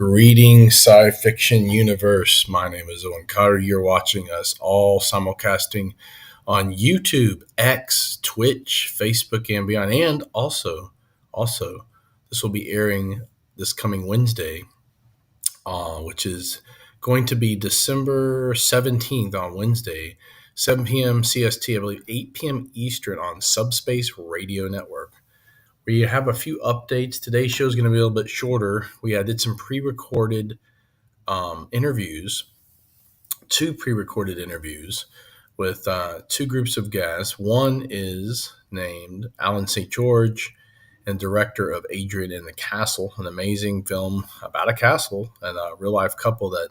Greetings, SciFiction universe. My name is Owen Carter. You're watching us all simulcasting on YouTube, X, Twitch, Facebook, and beyond. And also, this will be airing this coming Wednesday, which is going to be December 17th on Wednesday, 7 p.m. CST, I believe 8 p.m. Eastern on Subspace Radio Network. We have a few updates. Today's show is going to be a little bit shorter. We did some pre-recorded interviews, two pre-recorded interviews with two groups of guests. One is named Alan St. George and director of Adrian and the Castle, an amazing film about a castle and a real-life couple that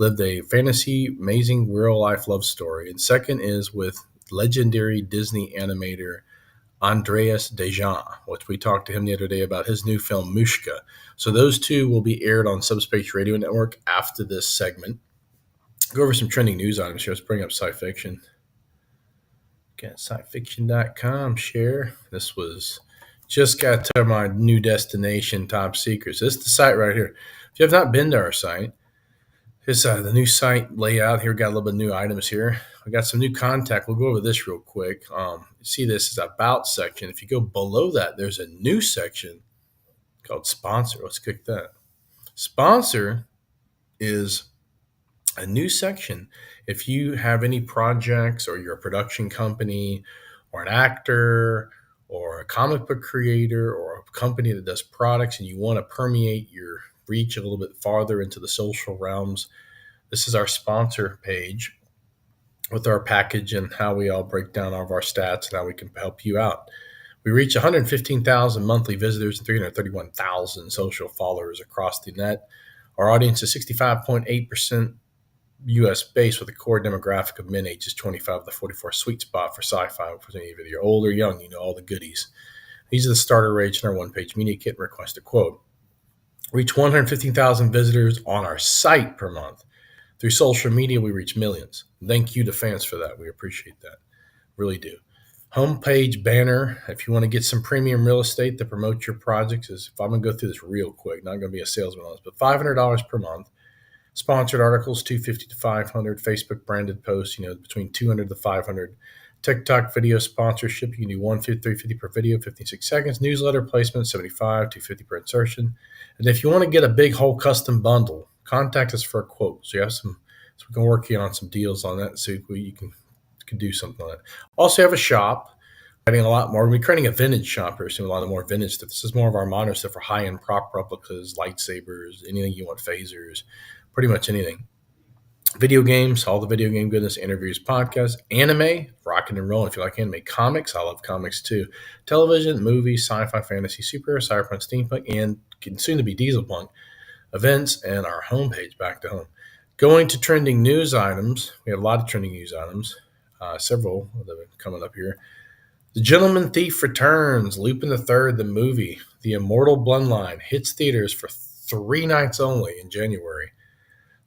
lived a fantasy, amazing real-life love story. And second is with legendary Disney animator Andreas Dejan, which we talked to him the other day about his new film, Mushka. So those two will be aired on Subspace Radio Network after this segment. Go over some trending news items here. Let's bring up SciFiction. Got SciFiction.com, share. This was just got to my new destination, top secrets. This is the site right here. If you have not been to our site, it's the new site layout here. Got a little bit of new items here. We got some new contact. We'll go over this real quick. See, this is about section. If you go below that, there's a new section called sponsor. Let's click that. Sponsor is a new section. If you have any projects or you're a production company or an actor or a comic book creator or a company that does products and you want to permeate your reach a little bit farther into the social realms, this is our sponsor page with our package and how we all break down all of our stats and how we can help you out. We reach 115,000 monthly visitors and 331,000 social followers across the net. Our audience is 65.8% U.S. based with a core demographic of men ages 25 to 44, sweet spot for sci-fi. For any of you, you're old or young, you know all the goodies. These are the starter rates in our one-page media kit and request a quote. Reach 115,000 visitors on our site per month. Through social media, we reach millions. Thank you to fans for that. We appreciate that. Really do. Homepage banner. If you want to get some premium real estate to promote your projects, if I'm going to go through this real quick, not going to be a salesman on this, but $500 per month. Sponsored articles, $250 to $500. Facebook branded posts, between $200 to $500. TikTok video sponsorship, you can do $150, $350 per video, 56 seconds. Newsletter placement, $75, $250 per insertion. And if you want to get a big whole custom bundle, contact us for a quote. So we can work on some deals on that and see if you can do something on it. Also have a shop. Creating a lot more. We're creating a vintage shop here soon, a lot of more vintage stuff. This is more of our modern stuff for high-end prop replicas, lightsabers, anything you want, phasers, pretty much anything. Video games, all the video game goodness, interviews, podcasts, anime, rocking and rolling. If you like anime, comics, I love comics too. Television, movies, sci-fi, fantasy, superhero, cyberpunk, steampunk, and soon to be dieselpunk. Events, and our homepage, back to home. Going to trending news items. We have a lot of trending news items, several that are coming up here. The Gentleman Thief returns. Lupin the Third, the movie. The Immortal Bloodline hits theaters for 3 nights only in January.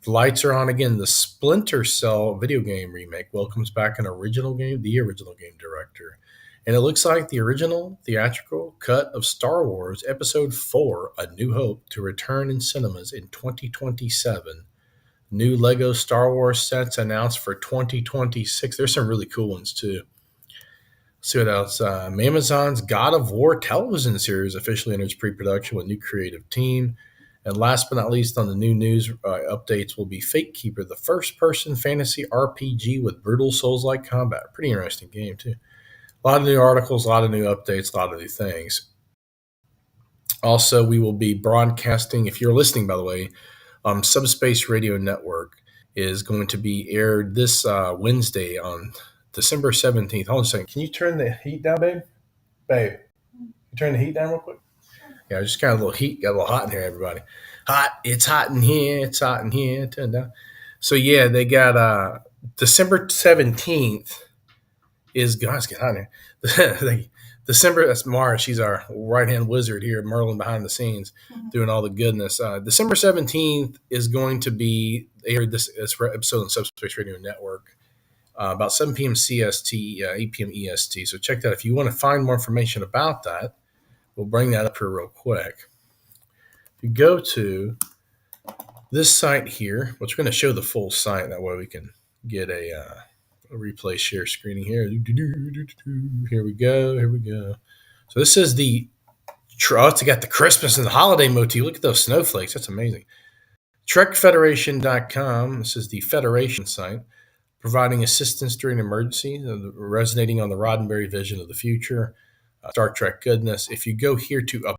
The lights are on again. The Splinter Cell video game remake welcomes back the original game director. And it looks like the original theatrical cut of Star Wars Episode 4, A New Hope, to return in cinemas in 2027. New Lego Star Wars sets announced for 2026. There's some really cool ones too. Let's see what else. Amazon's God of War television series officially enters pre-production with new creative team. And last but not least, on the new news updates will be Fate Keeper, the first-person fantasy RPG with brutal Souls-like combat. Pretty interesting game, too. A lot of new articles, a lot of new updates, a lot of new things. Also, we will be broadcasting, if you're listening, by the way, Subspace Radio Network is going to be aired this Wednesday on December 17th. Hold on a second. Can you turn the heat down, babe? Babe, can you turn the heat down real quick? Yeah, just kind of a little heat. Got a little hot in here, everybody. Hot. It's hot in here. It's hot in here. Turn down. So, yeah, they got December 17th is, God, it's getting hot in here. December, that's Mara. She's our right-hand wizard here, Merlin behind the scenes, doing all the goodness. December 17th is going to be aired this episode on Subspace Radio Network about 7 p.m. CST, 8 p.m. EST. So check that. If you want to find more information about that, we'll bring that up here real quick. If you go to This site here, which we're going to show the full site, that way we can get a replay share screening here. Here we go. Here we go. So this is it's got the Christmas and the holiday motif. Look at those snowflakes. That's amazing. TrekFederation.com. This is the Federation site, providing assistance during emergency, resonating on the Roddenberry vision of the future, Star Trek goodness. If you go here to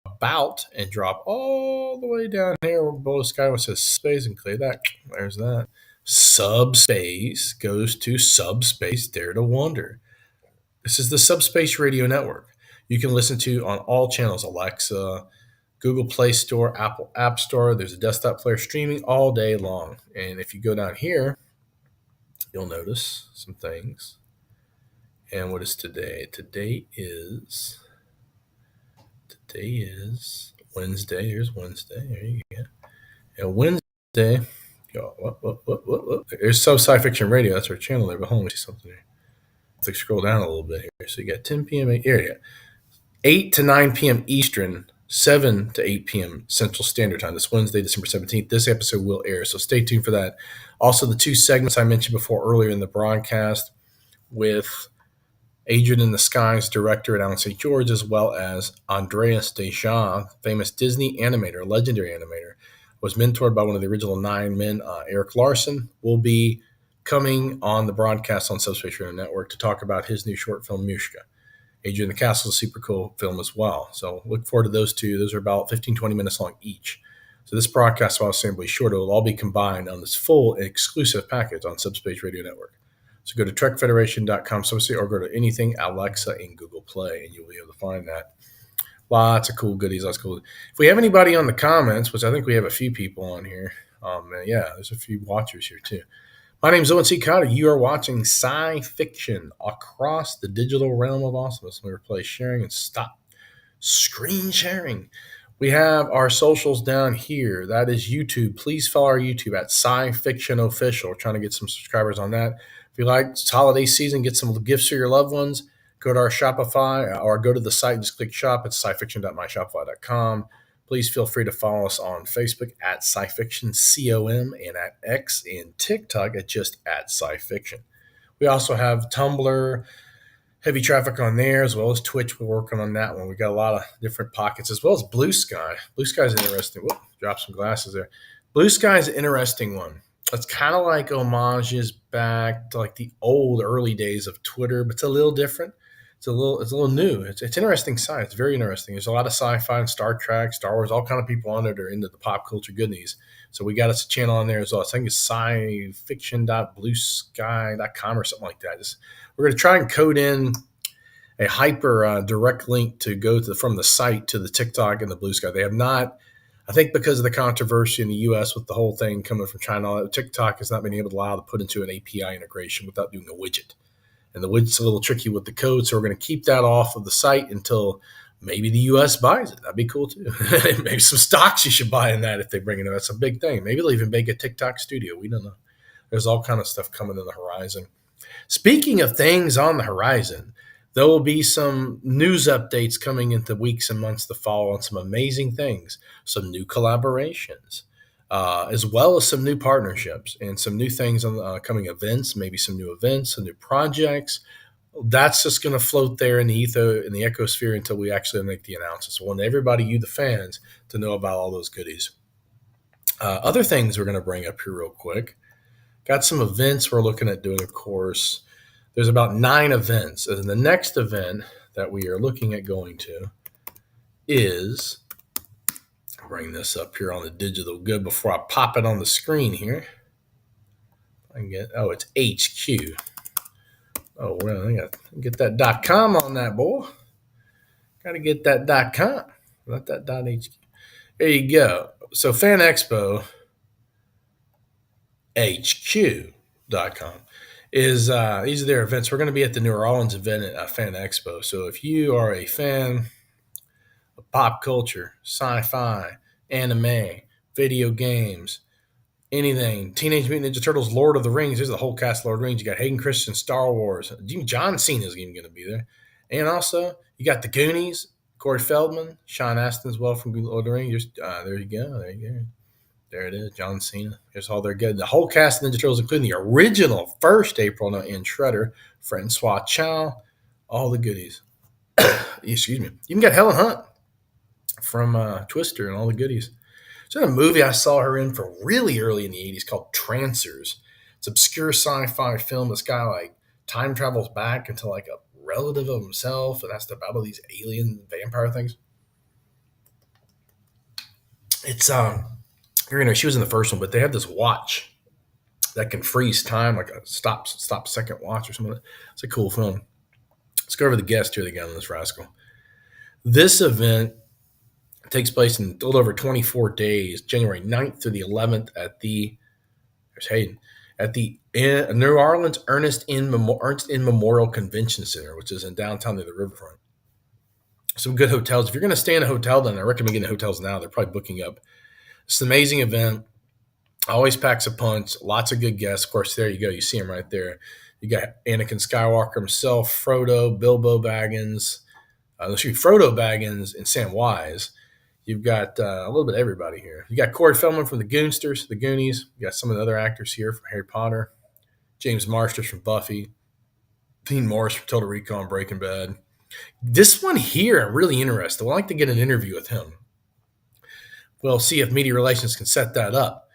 about and drop all the way down here below the sky, which says space, and click that, there's that. Subspace goes to subspace, dare to wonder. This is the Subspace Radio Network. You can listen to on all channels: Alexa, Google Play Store, Apple App Store. There's a desktop player streaming all day long. And if you go down here, you'll notice some things. And what is today? Today is Wednesday. Here's Wednesday. There you go. And Wednesday, there's SciFiction Radio. That's our channel there. But hold on, see something here. Let's scroll down a little bit here. So you got 10 p.m. Here you go. 8 to 9 p.m. Eastern, 7 to 8 p.m. Central Standard Time. This Wednesday, December 17th. This episode will air, so stay tuned for that. Also, the two segments I mentioned before earlier in the broadcast with Adrian in the Skies director at Alan St. George, as well as Andreas Deja, famous Disney animator, legendary animator, was mentored by one of the original 9 men, Eric Larson, will be coming on the broadcast on Subspace Radio Network to talk about his new short film, Mushka. Adrian the Castle is a super cool film as well. So look forward to those two. Those are about 15, 20 minutes long each. So this broadcast, while assembly short, it will all be combined on this full exclusive package on Subspace Radio Network. So go to trekfederation.com or go to anything Alexa and Google Play, and you'll be able to find that. Lots of cool goodies. Lots of cool. If we have anybody on the comments, which I think we have a few people on here, yeah, there's a few watchers here too. My name is Owen C. Cotter. You are watching SciFiction across the digital realm of awesomeness. Let me replace sharing and stop screen sharing. We have our socials down here. That is YouTube. Please follow our YouTube at SciFiction Official. We're trying to get some subscribers on that. If you like, it's holiday season, get some gifts for your loved ones. Go to our Shopify or go to the site and just click shop at scifiction.myshopify.com. Please feel free to follow us on Facebook at SciFiction.com and at X and TikTok at just at SciFiction. We also have Tumblr, heavy traffic on there, as well as Twitch. We're working on that one. We got a lot of different pockets, as well as Blue Sky. Blue Sky is interesting. Whoop, drop some glasses there. Blue Sky is an interesting one. It's kind of like homages back to like the old early days of Twitter, but it's a little different. It's a little new. It's interesting site. It's very interesting. There's a lot of sci-fi and Star Trek, Star Wars, all kind of people on it are into the pop culture goodies. So we got us a channel on there as well. I think it's scifiction.bluesky.com or something like that. We're going to try and code in a hyper direct link to go from the site to the TikTok and the Blue Sky. They have not, I think because of the controversy in the U.S. with the whole thing coming from China, TikTok has not been able to allow to put into an API integration without doing a widget. And the widget's a little tricky with the code, so we're going to keep that off of the site until maybe the U.S. buys it. That'd be cool, too. Maybe some stocks you should buy in that if they bring it in. That's a big thing. Maybe they'll even make a TikTok studio. We don't know. There's all kind of stuff coming in the horizon. Speaking of things on the horizon, there will be some news updates coming into weeks and months to follow on some amazing things, some new collaborations, as well as some new partnerships and some new things on coming events, maybe some new events, some new projects. That's just going to float there in the ecosphere until we actually make the announcements. So I want everybody, you the fans, to know about all those goodies. Other things we're going to bring up here real quick. Got some events we're looking at doing, of course. There's about 9 events. And the next event that we are looking at going to is, I'll bring this up here on the digital good before I pop it on the screen here. It's HQ. Oh, well, I got to get that .com on that, boy. Got to get that .com, not that .hq. There you go. So Fan Expo HQ.com is these are their events. We're going to be at the New Orleans event at Fan Expo. So if you are a fan of pop culture, sci-fi, anime, video games, anything, Teenage Mutant Ninja Turtles, Lord of the Rings, there's the whole cast of Lord of the Rings. You got Hayden Christensen, Star Wars. John Cena is even going to be there. And also, you got the Goonies, Corey Feldman, Sean Astin as well from Lord of the Rings. There you go. There it is, John Cena. Here's all they're good. The whole cast of Ninja Turtles, including the original first April and Shredder, Francois Chow, all the goodies. Excuse me. You even got Helen Hunt from Twister and all the goodies. So in a movie I saw her in for really early in the 80s called Trancers. It's an obscure sci-fi film. This guy like time travels back into like a relative of himself and has to battle these alien vampire things. It's she was in the first one, but they have this watch that can freeze time, like a stop second watch or something. It's a cool film. Let's go over the guest here again on this rascal. This event takes place in a little over 24 days, January 9th through the 11th at the there's Hayden at the New Orleans Ernest in Memorial Convention Center, which is in downtown near the riverfront. Some good hotels. If you're going to stay in a hotel, then I recommend getting hotels now. They're probably booking up. It's an amazing event. Always packs a punch. Lots of good guests. Of course, there you go. You see him right there. You got Anakin Skywalker himself, Frodo, Bilbo Baggins, Frodo Baggins, and Samwise. You've got a little bit of everybody here. You got Corey Feldman from the Goonsters, the Goonies. You got some of the other actors here from Harry Potter. James Marsters from Buffy. Dean Morris from Total Recall, Breaking Bad. This one here, I'm really interested. I'd like to get an interview with him. We'll see if media relations can set that up.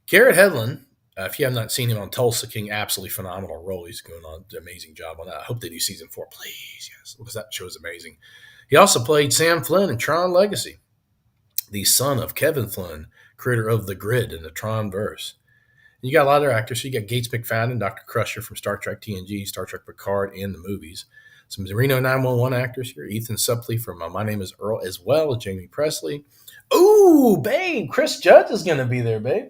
Garrett Hedlund, if you have not seen him on Tulsa King, absolutely phenomenal role. He's going on an amazing job on that. I hope they do season 4, please. Yes, because that show is amazing. He also played Sam Flynn in Tron Legacy, the son of Kevin Flynn, creator of The Grid and the Tron verse. You got a lot of other actors. So you got Gates McFadden, Dr. Crusher from Star Trek TNG, Star Trek Picard, and the movies. Some Reno 911 actors here. Ethan Suplee from My Name is Earl, as well as Jamie Presley. Ooh, babe, Chris Judge is going to be there, babe.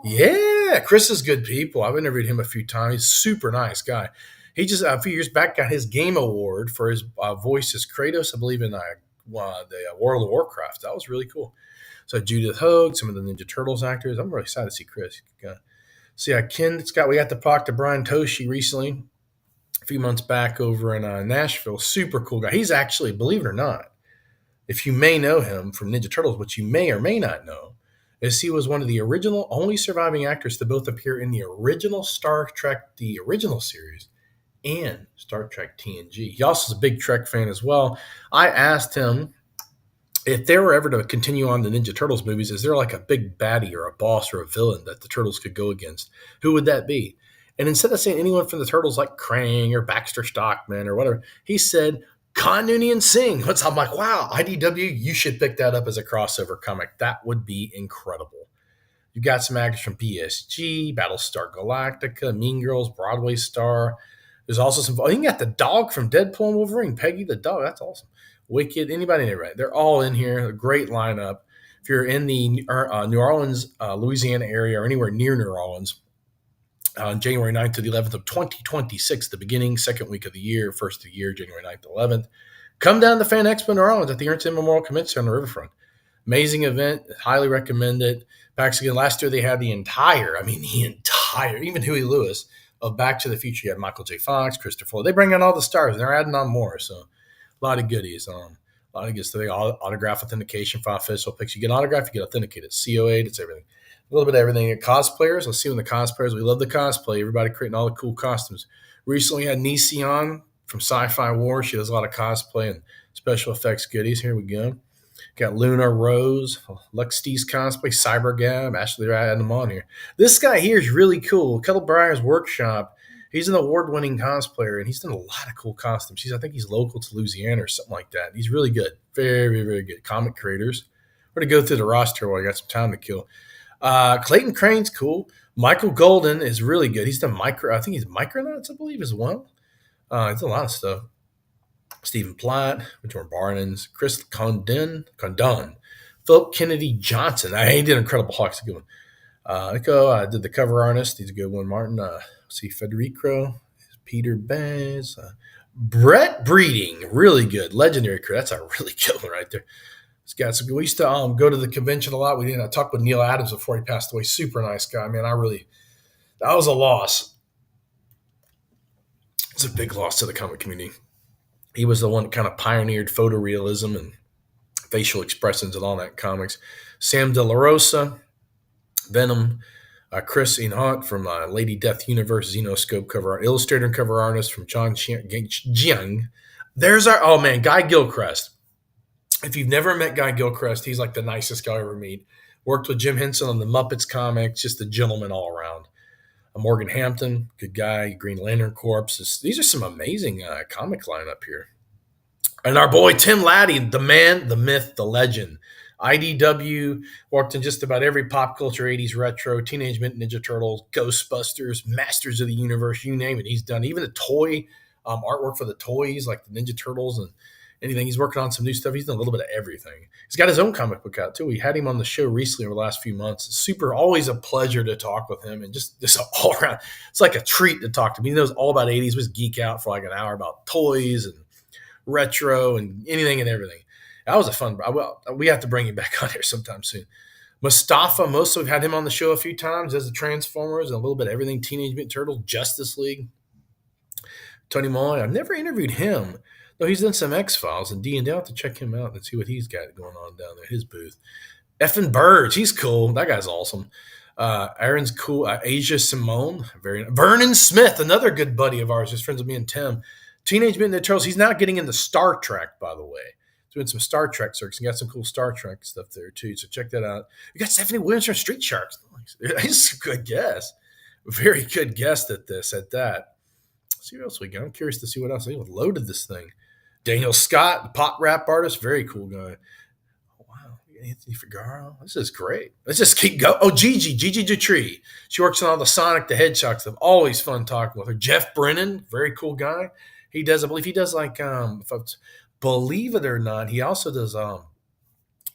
Yeah, Chris is good people. I've interviewed him a few times. He's a super nice guy. He just a few years back got his Game Award for his voice as Kratos, I believe, in the World of Warcraft. That was really cool. So Judith Hogue, some of the Ninja Turtles actors. I'm really excited to see Chris. See, Ken Scott. We got to talk to Brian Toshi recently, a few months back over in Nashville. Super cool guy. He's actually, believe it or not, if you may know him from Ninja Turtles, which you may or may not know, is he was one of the original, only surviving actors to both appear in the original Star Trek, the original series, and Star Trek TNG. He also is a big Trek fan as well. I asked him if they were ever to continue on the Ninja Turtles movies, is there like a big baddie or a boss or a villain that the Turtles could go against? Who would that be? And instead of saying anyone from the Turtles like Krang or Baxter Stockman or whatever, he said Khan Noonien Singh. I'm like, wow, IDW, you should pick that up as a crossover comic. That would be incredible. You got some actors from BSG, Battlestar Galactica, Mean Girls, Broadway Star. There's also some. You got the dog from Deadpool and Wolverine, Peggy the dog. That's awesome. Wicked, anybody in there, right? They're all in here. A great lineup. If you're in the New Orleans, Louisiana area or anywhere near New Orleans, on January 9th to the 11th of 2026, the beginning, second week of the year, first of the year, January 9th to 11th. Come down to Fan Expo New Orleans at the Ernst Memorial Convention Center on the riverfront. Amazing event. Highly recommend it. Back again, last year they had the entire, even Huey Lewis of Back to the Future. You had Michael J. Fox, Christopher Lloyd. They bring in all the stars, and they're adding on more. So a lot of goodies. A lot of goodies. So they autograph authentication for official pics. You get an autograph, you get authenticated. COA, it's everything. A little bit of everything. Cosplayers, let's see when the cosplayers. We love the cosplay. Everybody creating all the cool costumes. Recently had Nisi on from Sci-Fi War. She does a lot of cosplay and special effects goodies. Here we go. Got Luna Rose, Luxty's cosplay, Cyber Gab. Ashley, I had them on here. This guy here is really cool. Kettle Breyer's Workshop. He's an award-winning cosplayer, and he's done a lot of cool costumes. I think he's local to Louisiana or something like that. He's really good. Very, very, very good. Comic creators. We're going to go through the roster while I got some time to kill. Clayton Crane's cool. Michael Golden is really good. He's done I think he's Micronauts, I believe, as well. He's done a lot of stuff. Stephen Platt, Jordan Barnins, Chris Condon, Philip Kennedy Johnson. He did Incredible Hulk's a good one. Nico did the cover artist. He's a good one. Martin, Federico, Peter Baez, Brett Breeding, really good. Legendary crew. That's a really good one right there. We used to go to the convention a lot. We didn't talk with Neil Adams before he passed away. Super nice guy, man. That was a loss. It's a big loss to the comic community. He was the one that kind of pioneered photorealism and facial expressions and all that in comics. Sam De La Rosa, Venom, Chris Hunt from Lady Death Universe, Xenoscope cover art, illustrator and cover artist from John Jiang. There's our, oh man, Guy Gilchrist. If you've never met Guy Gilchrist, he's like the nicest guy I ever meet. Worked with Jim Henson on the Muppets comics, just a gentleman all around. Morgan Hampton, good guy. Green Lantern Corps. These are some amazing comic lineup here. And our boy Tim Laddie, the man, the myth, the legend. IDW worked in just about every pop culture 80s retro, Teenage Mutant Ninja Turtles, Ghostbusters, Masters of the Universe, you name it. He's done even the toy artwork for the toys like the Ninja Turtles and anything. He's working on some new stuff. He's done a little bit of everything. He's got his own comic book out too. We had him on the show recently over the last few months. It's super, always a pleasure to talk with him and just all around. It's like a treat to talk to him. He knows all about 80s. We just geek out for like an hour about toys and retro and anything and everything. That was a fun. Well, we have to bring him back on here sometime soon. Mustafa, we've had him on the show a few times as the Transformers and a little bit of everything. Teenage Mutant Turtles, Justice League. Tony Molloy, I've never interviewed him, though he's done some X-Files and D&D. I'll have to check him out and see what he's got going on down there, his booth. Effin Burge, he's cool. That guy's awesome. Aaron's cool. Asia Simone, Vernon Smith, another good buddy of ours, just friends with me and Tim. Teenage Mutant Ninja Turtles. He's now getting into Star Trek, by the way. Doing some Star Trek circs. He got some cool Star Trek stuff there too. So check that out. We got Stephanie Williams from Street Sharks. He's a good guess. Very good guess at this. At that. Let's see what else we got. I'm curious to see what else. I think we loaded this thing. Daniel Scott, the pop rap artist, very cool guy. Oh, wow. Anthony Figaro. This is great. Let's just keep going. Oh, Gigi Dutree. She works on all the Sonic the Hedgehog stuff. Always fun talking with her. Jeff Brennan, very cool guy. He does, I believe he does like, believe it or not, he also does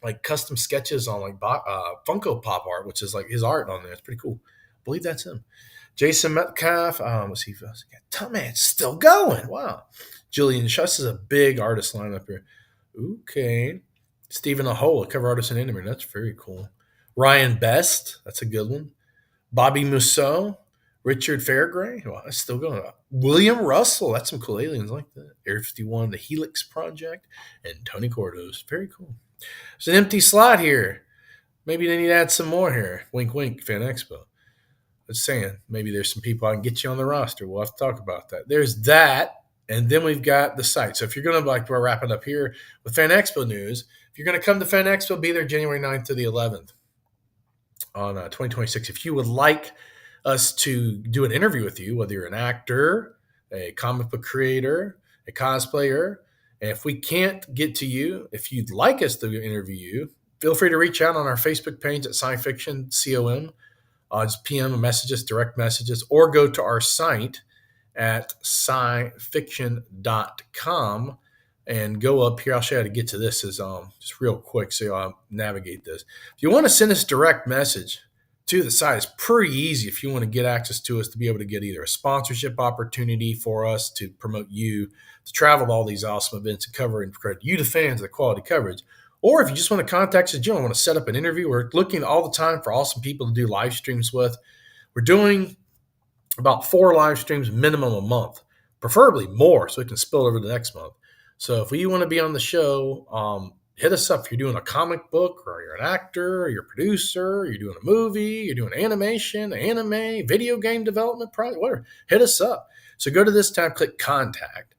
like custom sketches on like Funko Pop art, which is like his art on there. It's pretty cool. I believe that's him. Jason Metcalf. Let's see if else. Man, it's still going. Wow. Jillian Schuss is a big artist lineup here. Okay. Stephen Ahola, cover artist and animator. That's very cool. Ryan Best. That's a good one. Bobby Musso. Richard Fairgray. Well, that's still going. William Russell. That's some cool aliens like that. Air 51, the Helix Project, and Tony Cordos. Very cool. There's an empty slot here. Maybe they need to add some more here. Wink, wink, Fan Expo. Just saying, maybe there's some people I can get you on the roster. We'll have to talk about that. There's that, and then we've got the site. So if you're going to, like, we're wrapping up here with Fan Expo news. If you're going to come to Fan Expo, be there January 9th to the 11th on 2026. If you would like us to do an interview with you, whether you're an actor, a comic book creator, a cosplayer, and if we can't get to you, if you'd like us to interview you, feel free to reach out on our Facebook page at SciFiction, COM. Just PM messages, direct messages, or go to our site at SciFiction.com and go up here. I'll show you how to get to this as just real quick so you'll navigate this. If you want to send us direct message to the site, it's pretty easy if you want to get access to us to be able to get either a sponsorship opportunity for us to promote you, to travel to all these awesome events and cover and credit you, the fans, the quality coverage. Or if you just want to contact us, Jim, I want to set up an interview. We're looking all the time for awesome people to do live streams with. We're doing about 4 live streams minimum a month, preferably more so it can spill over the next month. So if you want to be on the show, hit us up. If you're doing a comic book or you're an actor or you're a producer, or you're doing a movie, you're doing animation, anime, video game development project, whatever, hit us up. So go to this tab, click contact.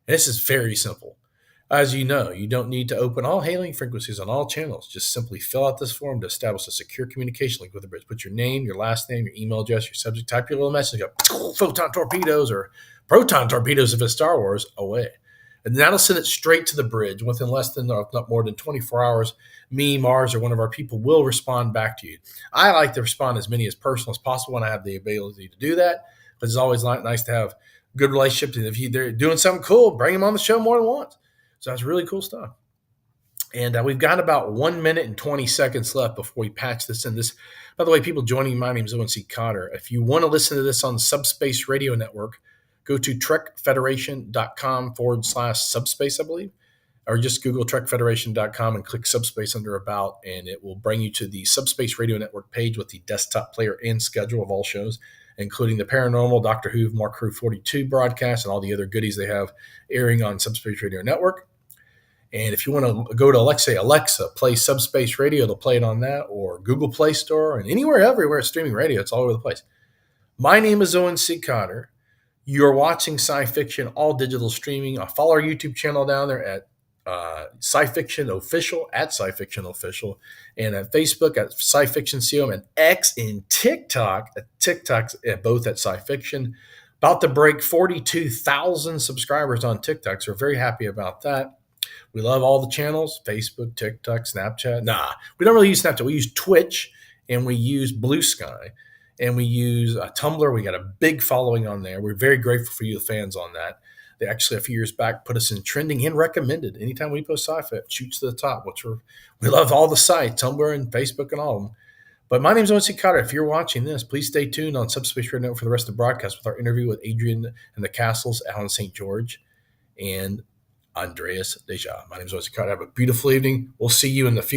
And this is very simple. As you know, you don't need to open all hailing frequencies on all channels. Just simply fill out this form to establish a secure communication link with the bridge. Put your name, your last name, your email address, your subject, type your little message, go photon torpedoes or proton torpedoes if it's Star Wars, away. And that'll send it straight to the bridge. Within less than, not more than 24 hours, me, Mars, or one of our people will respond back to you. I like to respond as many as personal as possible when I have the ability to do that. But it's always nice to have good relationships. And if they're doing something cool, bring them on the show more than once. So that's really cool stuff. And we've got about 1 minute and 20 seconds left before we patch this in. This, by the way, people joining, my name is Owen C. Cotter. If you want to listen to this on Subspace Radio Network, go to trekfederation.com/subspace, I believe, or just Google trekfederation.com and click Subspace under About, and it will bring you to the Subspace Radio Network page with the desktop player and schedule of all shows, including the Paranormal, Doctor Who, Mark Crew 42 broadcast, and all the other goodies they have airing on Subspace Radio Network. And if you want to go to Alexa, play Subspace Radio, they'll play it on that, or Google Play Store, and anywhere, everywhere, streaming radio. It's all over the place. My name is Owen C. Cotter. You're watching SciFiction, all digital streaming. Follow our YouTube channel down there at SciFiction Official, at SciFiction Official, and at Facebook at SciFiction COM, and X and TikTok, TikTok's both at SciFiction. About to break 42,000 subscribers on TikTok, so we're very happy about that. We love all the channels: Facebook, TikTok, Snapchat. Nah, we don't really use Snapchat. We use Twitch, and we use Blue Sky, and we use Tumblr. We got a big following on there. We're very grateful for you, the fans, on that. They actually, a few years back, put us in trending and recommended. Anytime we post sci-fi, it shoots to the top, we love all the sites, Tumblr and Facebook and all of them. But my name is Owen C. Cotter. If you're watching this, please stay tuned on Subspace Radio for the rest of the broadcast with our interview with Adrian and the Castles, Alan St. George, and Andreas Deja. My name is Owen C. Cotter. Have a beautiful evening. We'll see you in the future.